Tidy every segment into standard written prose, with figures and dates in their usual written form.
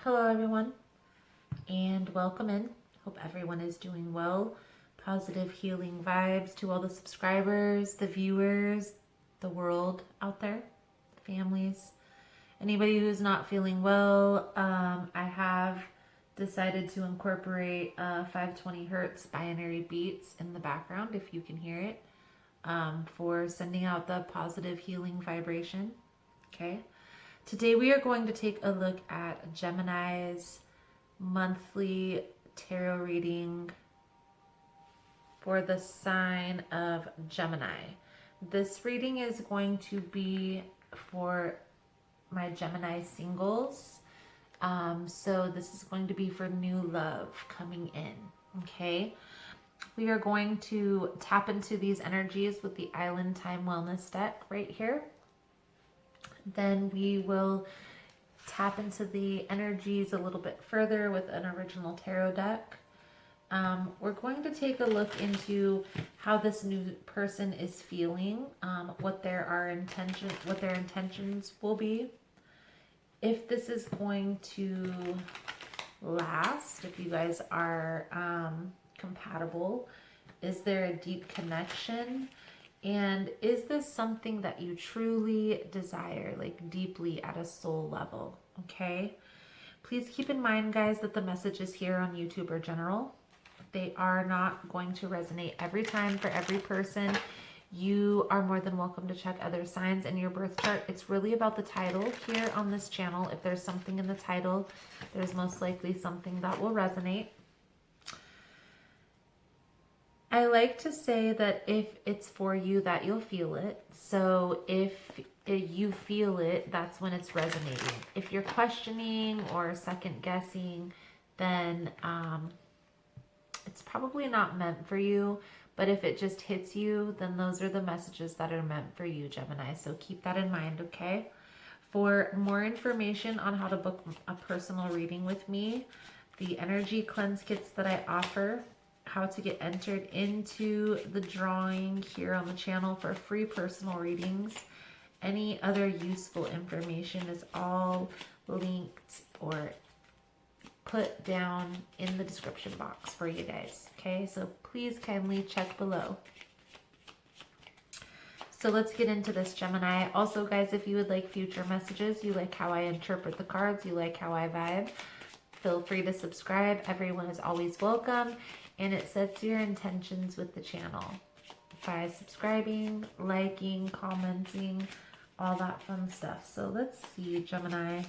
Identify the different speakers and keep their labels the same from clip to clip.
Speaker 1: Hello everyone and welcome in. Hope everyone is doing well. Positive healing vibes to all the subscribers, the viewers, the world out there, the families. Anybody who's not feeling well, I have decided to incorporate 520 hertz binary beats in the background if you can hear it, for sending out the positive healing vibration. Okay. Today we are going to take a look at Gemini's monthly tarot reading for the sign of Gemini. This reading is going to be for my Gemini singles. So this is going to be for new love coming in. Okay. We are going to tap into these energies with the Island Time Wellness deck right here. Then we will tap into the energies a little bit further with an original tarot deck. We're going to take a look into how this new person is feeling, what their intentions will be, if this is going to last, if you guys are compatible, is there a deep connection? And is this something that you truly desire, like deeply at a soul level? Okay. Please keep in mind, guys, that the messages here on YouTube are general. They are not going to resonate every time for every person. You are more than welcome to check other signs in your birth chart. It's really about the title here on this channel. If there's something in the title, there's most likely something that will resonate. I like to say that if it's for you, that you'll feel it. So if you feel it, that's when it's resonating. If you're questioning or second guessing, then it's probably not meant for you. But if it just hits you, then those are the messages that are meant for you, Gemini. So keep that in mind, okay? For more information on how to book a personal reading with me, the energy cleanse kits that I offer, how to get entered into the drawing here on the channel for free personal readings. Any other useful information is all linked or put down in the description box for you guys. Okay, so please kindly check below. So let's get into this, Gemini. Also, guys, if you would like future messages, you like how I interpret the cards, you like how I vibe, feel free to subscribe. Everyone is always welcome. And it sets your intentions with the channel by subscribing, liking, commenting, all that fun stuff. So let's see, Gemini.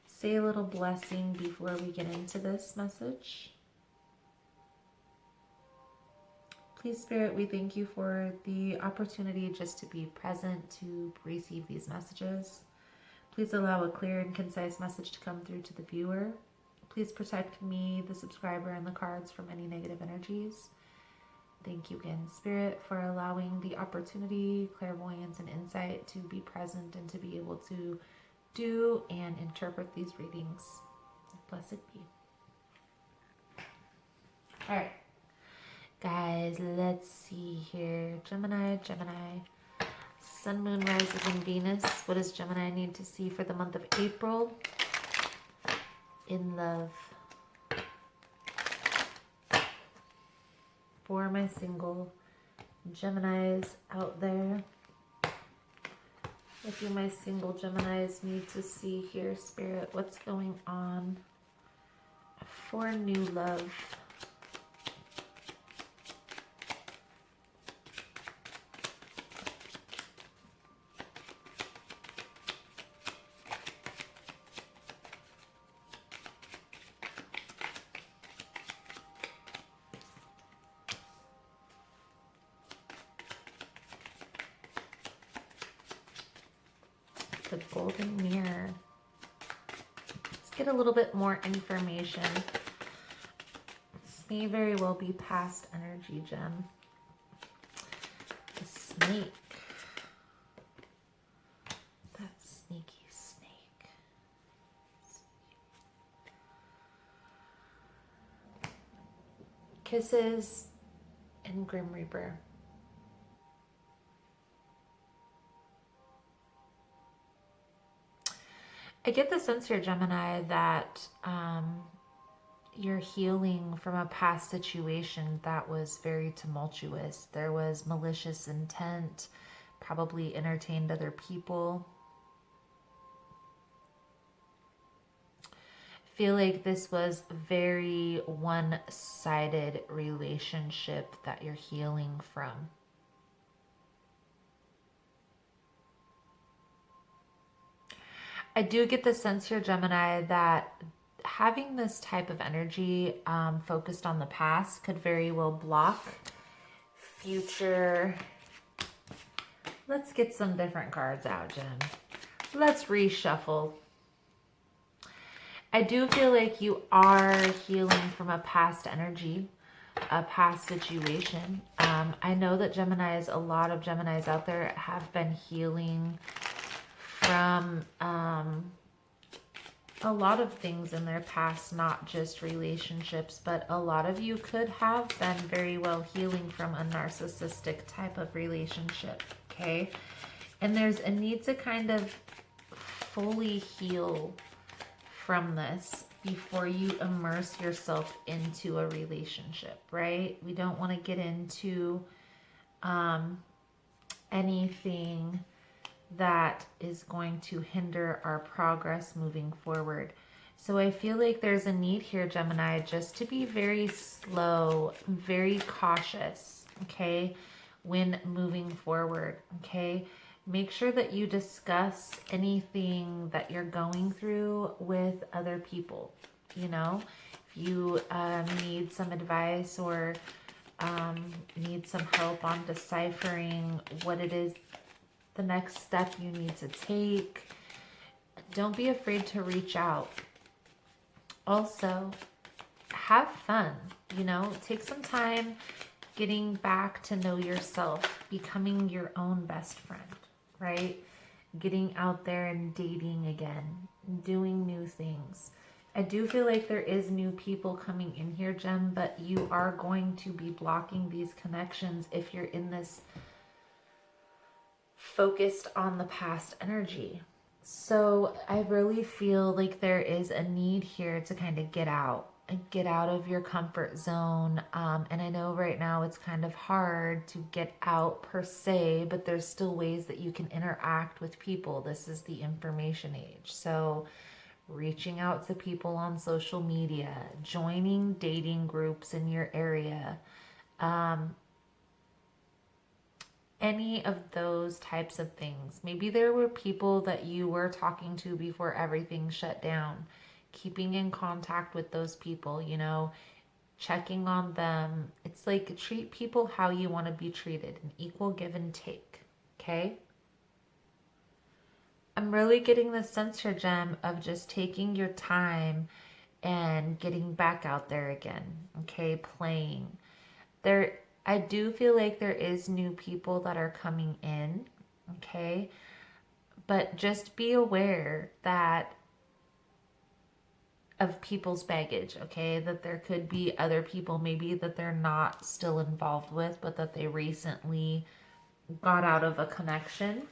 Speaker 1: Say a little blessing before we get into this message. Please, Spirit, we thank you for the opportunity just to be present to receive these messages. Please allow a clear and concise message to come through to the viewer. Please protect me, the subscriber, and the cards from any negative energies. Thank you again, Spirit, for allowing the opportunity, clairvoyance, and insight to be present and to be able to do and interpret these readings. Blessed be. All right, guys, let's see here. Gemini. Sun, Moon, rises in Venus. What does Gemini need to see for the month of April? In love. For my single Geminis out there, if you my single Geminis need to see here, Spirit, what's going on for new love? The golden mirror. Let's get a little bit more information. This may very well be past energy, Gem. The snake. That sneaky snake. Kisses and Grim Reaper. I get the sense here, Gemini, that you're healing from a past situation that was very tumultuous. There was malicious intent, probably entertained other people. Feel like this was a very one-sided relationship that you're healing from. I do get the sense here, Gemini, that having this type of energy focused on the past could very well block future. Let's get some different cards out, Gem. Let's reshuffle. I do feel like you are healing from a past energy, a past situation. I know that Geminis, a lot of Geminis out there have been healing from a lot of things in their past, not just relationships, but a lot of you could have been very well healing from a narcissistic type of relationship, okay? And there's a need to kind of fully heal from this before you immerse yourself into a relationship, right? We don't want to get into anything that is going to hinder our progress moving forward. So I feel like there's a need here, Gemini, just to be very slow, very cautious, okay, when moving forward, okay? Make sure that you discuss anything that you're going through with other people. You know, if you need some advice or need some help on deciphering what it is, the next step you need to take, don't be afraid to reach out. Also, have fun, you know, take some time getting back to know yourself, becoming your own best friend, right? Getting out there and dating again, doing new things. I do feel like there is new people coming in here, Gem, but you are going to be blocking these connections if you're in this focused on the past energy. So I really feel like there is a need here to kind of get out of your comfort zone. And I know right now it's kind of hard to get out per se, but there's still ways that you can interact with people. This is the information age. So reaching out to people on social media, joining dating groups in your area, any of those types of things. Maybe there were people that you were talking to before everything shut down. Keeping in contact with those people, you know, checking on them. It's like treat people how you want to be treated, an equal give and take, okay? I'm really getting the sense here, Gem, of just taking your time and getting back out there again, okay, playing. I do feel like there is new people that are coming in, okay? But just be aware that of people's baggage, okay? That there could be other people maybe that they're not still involved with, but that they recently got out of a connection.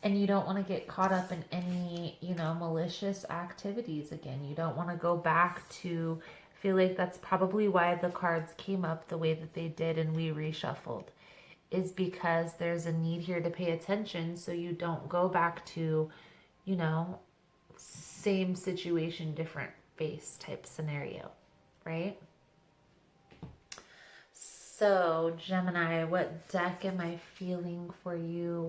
Speaker 1: And you don't want to get caught up in any, you know, malicious activities again. You don't want to go back to, feel like that's probably why the cards came up the way that they did and we reshuffled, is because there's a need here to pay attention so you don't go back to, you know, same situation, different face type scenario, right? So, Gemini, what deck am I feeling for you?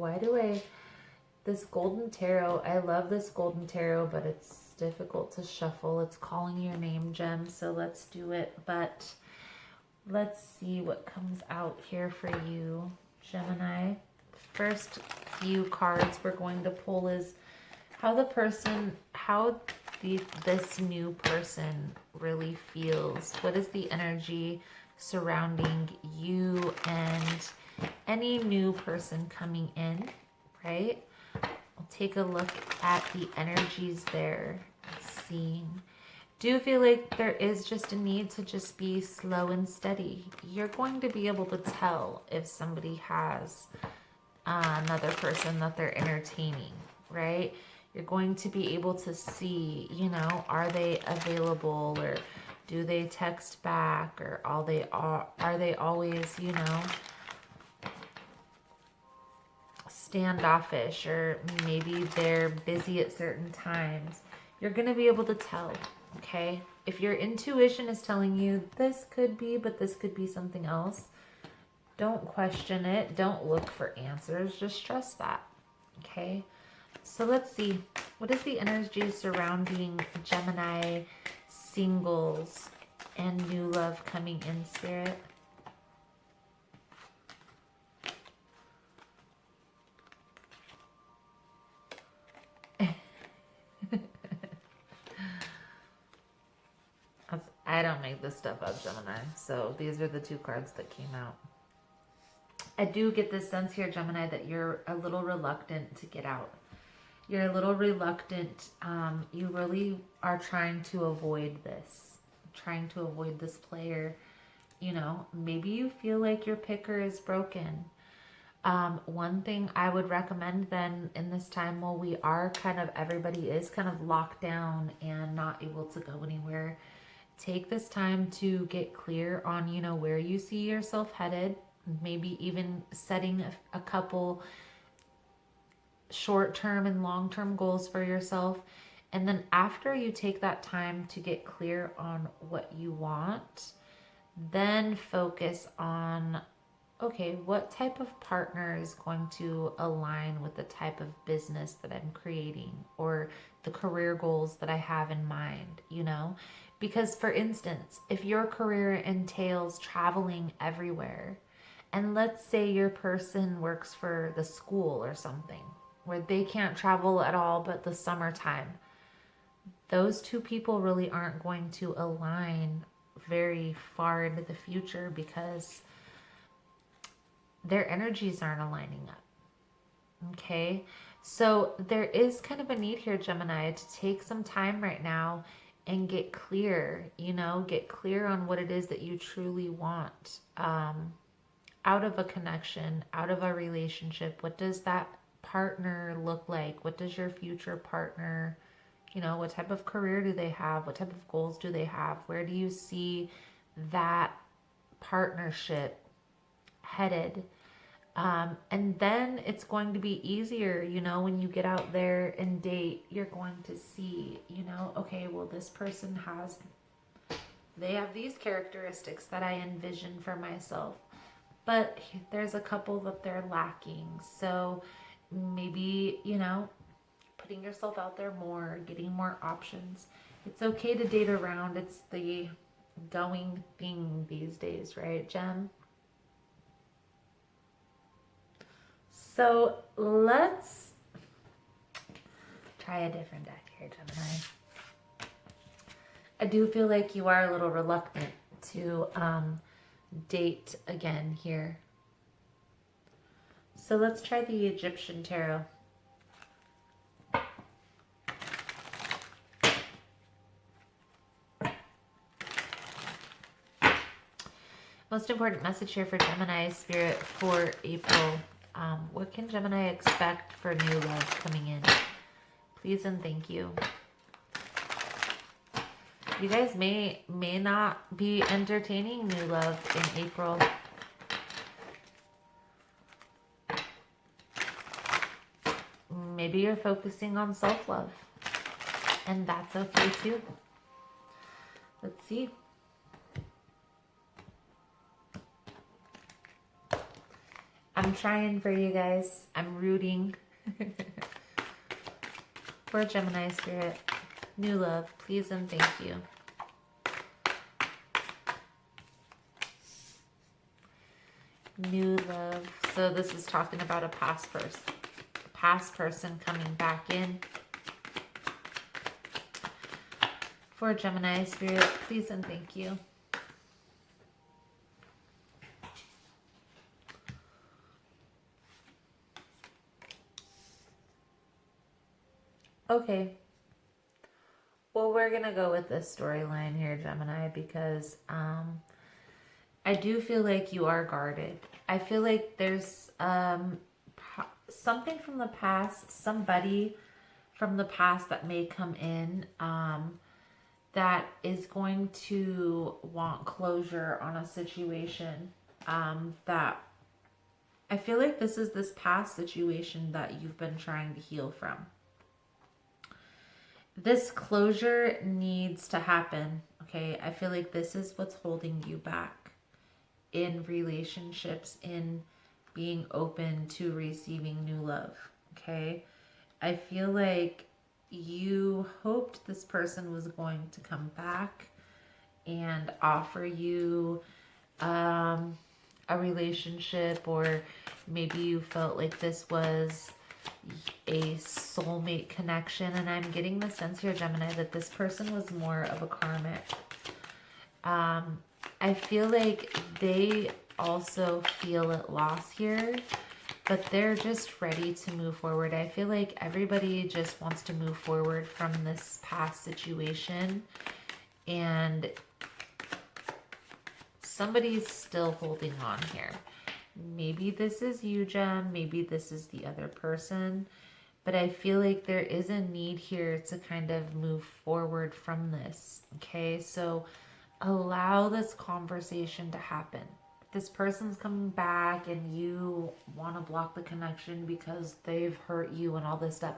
Speaker 1: This Golden Tarot, I love this Golden Tarot, but it's difficult to shuffle. It's calling your name, Gem, so let's do it. But let's see what comes out here for you, Gemini. First few cards we're going to pull is how this new person really feels. What is the energy surrounding you and any new person coming in, right? I'll take a look at the energies there. Seeing. Do feel like there is just a need to just be slow and steady. You're going to be able to tell if somebody has another person that they're entertaining, right? You're going to be able to see, you know, are they available, or do they text back, or are they always, you know, standoffish, or maybe they're busy at certain times. You're going to be able to tell, okay? If your intuition is telling you this could be, but this could be something else, don't question it. Don't look for answers. Just trust that, okay? So let's see. What is the energy surrounding Gemini singles and new love coming in, Spirit? I don't make this stuff up, Gemini. So these are the two cards that came out. I do get this sense here, Gemini, that you're a little reluctant to get out. You're a little reluctant. You really are trying to avoid this. Trying to avoid this player. You know, maybe you feel like your picker is broken. One thing I would recommend then in this time while we are kind of, everybody is kind of locked down and not able to go anywhere, take this time to get clear on, you know, where you see yourself headed. Maybe even setting a couple short-term and long-term goals for yourself. And then after you take that time to get clear on what you want, then focus on, okay, what type of partner is going to align with the type of business that I'm creating, or the career goals that I have in mind, you know? Because for instance, if your career entails traveling everywhere, and let's say your person works for the school or something, where they can't travel at all but the summertime, those two people really aren't going to align very far into the future because their energies aren't aligning up. Okay, so there is kind of a need here, Gemini, to take some time right now and get clear, you know, get clear on what it is that you truly want out of a connection, out of a relationship. What does that partner look like? What does your future partner, you know, what type of career do they have? What type of goals do they have? Where do you see that partnership headed? And then it's going to be easier, you know, when you get out there and date, you're going to see, you know, okay, well, this person they have these characteristics that I envision for myself, but there's a couple that they're lacking. So maybe, you know, putting yourself out there more, getting more options. It's okay to date around. It's the going thing these days, right, Gem? So let's try a different deck here, Gemini. I do feel like you are a little reluctant to date again here. So let's try the Egyptian Tarot. Most important message here for Gemini Spirit for April. What can Gemini expect for new love coming in? Please and thank you. You guys may not be entertaining new love in April. Maybe you're focusing on self-love, and that's okay too. Let's see. I'm trying for you guys. I'm rooting for Gemini Spirit. New love, please and thank you. New love. So this is talking about a past person coming back in. For Gemini Spirit, please and thank you. Okay. Well, we're going to go with this storyline here, Gemini, because I do feel like you are guarded. I feel like there's something from the past, somebody from the past that may come in that is going to want closure on a situation that I feel like this is this past situation that you've been trying to heal from. This closure needs to happen, okay? I feel like this is what's holding you back in relationships, in being open to receiving new love, okay? I feel like you hoped this person was going to come back and offer you a relationship, or maybe you felt like this was a soulmate connection. And I'm getting the sense here, Gemini, that this person was more of a karmic. I feel like they also feel at loss here, but they're just ready to move forward. I feel like everybody just wants to move forward from this past situation, and somebody's still holding on here. Maybe this is you, Gem. Maybe this is the other person. But I feel like there is a need here to kind of move forward from this. Okay, so allow this conversation to happen. If this person's coming back and you want to block the connection because they've hurt you and all this stuff,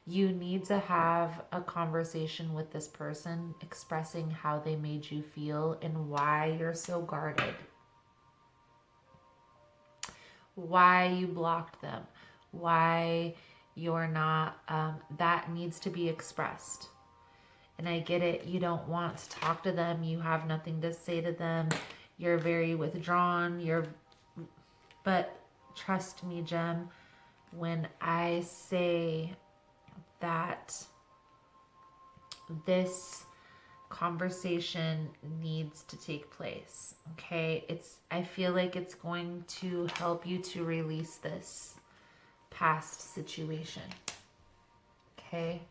Speaker 1: you need to have a conversation with this person expressing how they made you feel and why you're so guarded. Why you blocked them. Why you're not, that needs to be expressed. And I get it. You don't want to talk to them. You have nothing to say to them. You're very withdrawn. But trust me, Gem, when I say that this conversation needs to take place, okay? I feel like it's going to help you to release this past situation, okay?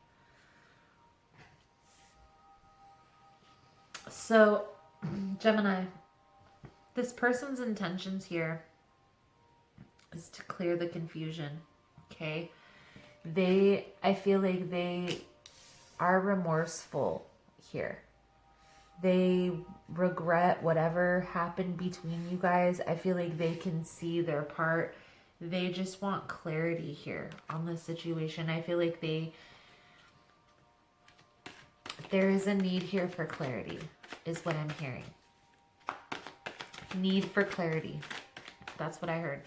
Speaker 1: So, Gemini, this person's intentions here is to clear the confusion, okay? I feel like they are remorseful here. They regret whatever happened between you guys. I feel like they can see their part. They just want clarity here on the situation. I feel like there is a need here for clarity, is what I'm hearing. Need for clarity. That's what I heard.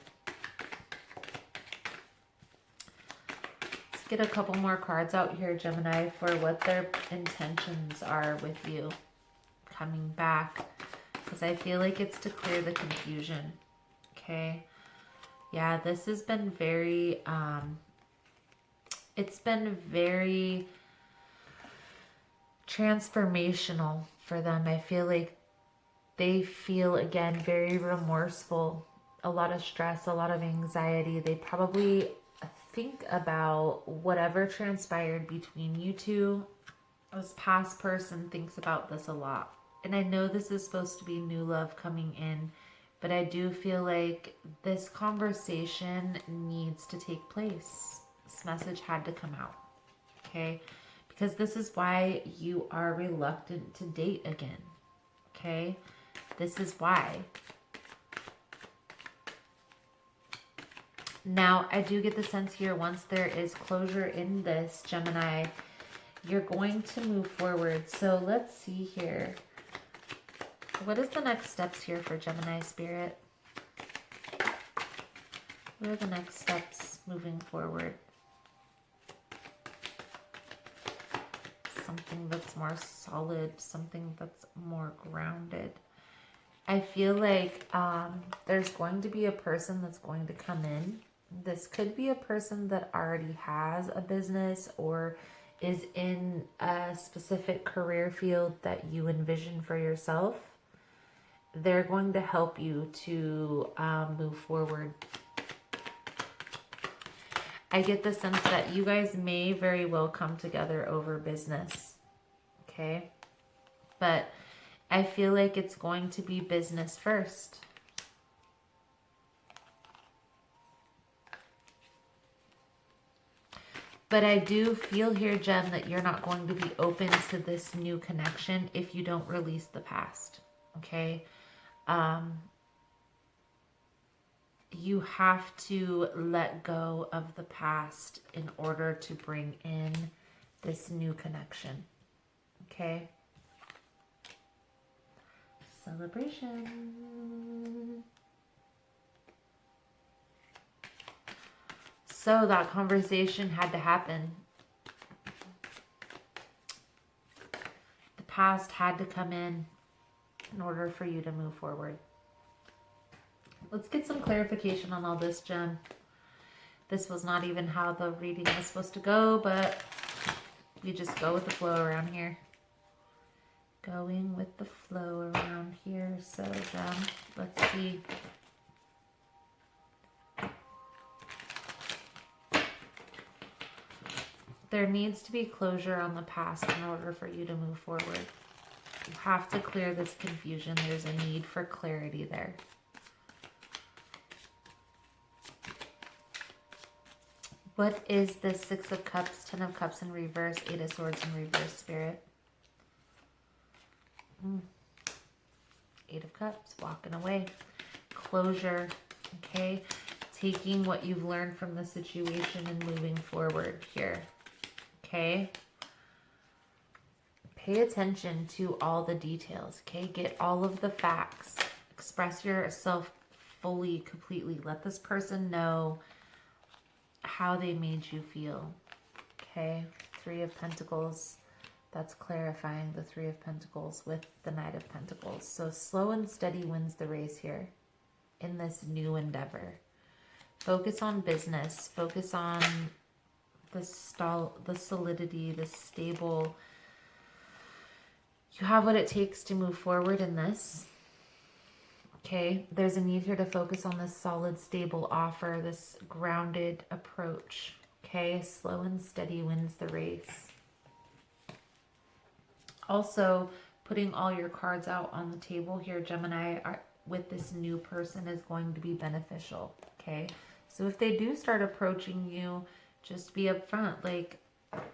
Speaker 1: Let's get a couple more cards out here, Gemini, for what their intentions are with you coming back. Because I feel like it's to clear the confusion. Okay. Yeah, this has been very, it's been very transformational for them. I feel like they feel, again, very remorseful, a lot of stress, a lot of anxiety. They probably think about whatever transpired between you two. This past person thinks about this a lot. And I know this is supposed to be new love coming in, but I do feel like this conversation needs to take place. This message had to come out, okay? Because this is why you are reluctant to date again, okay? This is why. Now, I do get the sense here, once there is closure in this, Gemini, you're going to move forward. So let's see here. What is the next steps here for Gemini Spirit? What are the next steps moving forward? Something that's more solid, something that's more grounded. I feel like there's going to be a person that's going to come in. This could be a person that already has a business or is in a specific career field that you envision for yourself. They're going to help you to move forward. I get the sense that you guys may very well come together over business, okay? But I feel like it's going to be business first. But I do feel here, Jem, that you're not going to be open to this new connection if you don't release the past. Okay? You have to let go of the past in order to bring in this new connection. Okay? Celebration. So that conversation had to happen. The past had to come in order for you to move forward. Let's get some clarification on all this, Jen. This was not even how the reading was supposed to go, but we just go with the flow around here. Going with the flow around here. So, Jen, let's see. There needs to be closure on the past in order for you to move forward. You have to clear this confusion. There's a need for clarity there. What is this 6 of Cups, 10 of Cups in reverse, 8 of Swords in reverse, Spirit? 8 of Cups, walking away. Closure, okay? Taking what you've learned from the situation and moving forward here. Okay, pay attention to all the details, okay? Get all of the facts. Express yourself fully, completely. Let this person know how they made you feel, okay? 3 of Pentacles, that's clarifying the 3 of Pentacles with the Knight of Pentacles. So slow and steady wins the race here in this new endeavor. Focus on business. Focus on the solidity, the stable. You have what it takes to move forward in this. Okay, there's a need here to focus on this solid, stable offer, this grounded approach. Okay, slow and steady wins the race. Also, putting all your cards out on the table here, Gemini, with this new person is going to be beneficial. Okay, so if they do start approaching you, just be upfront. Like,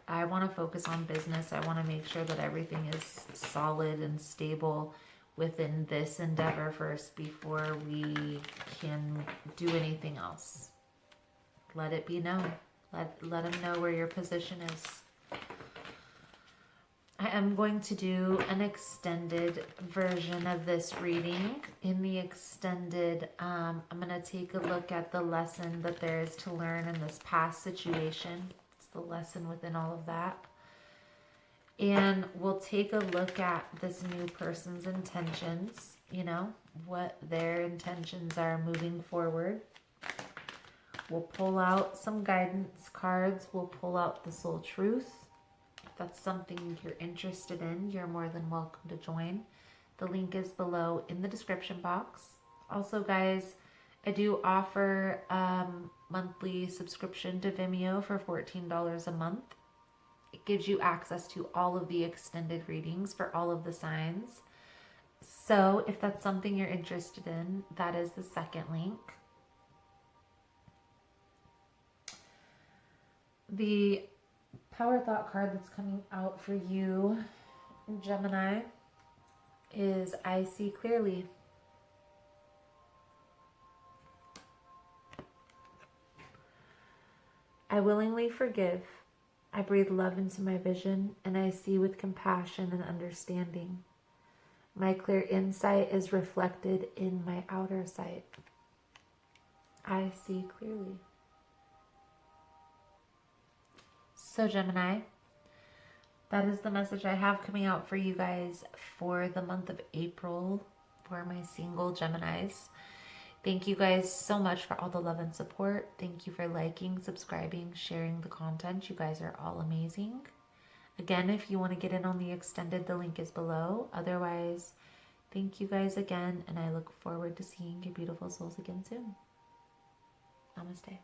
Speaker 1: I want to focus on business. I want to make sure that everything is solid and stable within this endeavor first before we can do anything else. Let it be known. Let them know where your position is. I am going to do an extended version of this reading. In the extended, I'm going to take a look at the lesson that there is to learn in this past situation. It's the lesson within all of that. And we'll take a look at this new person's intentions, you know, what their intentions are moving forward. We'll pull out some guidance cards. We'll pull out the soul truth. If that's something you're interested in, you're more than welcome to join. The link is below in the description box. Also, guys, I do offer monthly subscription to Vimeo for $14 a month. It gives you access to all of the extended readings for all of the signs. So if that's something you're interested in, that is the second link. The Power Thought card that's coming out for you, Gemini, is I See Clearly. I willingly forgive. I breathe love into my vision, and I see with compassion and understanding. My clear insight is reflected in my outer sight. I see clearly. So, Gemini, that is the message I have coming out for you guys for the month of April for my single Geminis. Thank you guys so much for all the love and support. Thank you for liking, subscribing, sharing the content. You guys are all amazing. Again, if you want to get in on the extended, the link is below. Otherwise, thank you guys again, and I look forward to seeing your beautiful souls again soon. Namaste.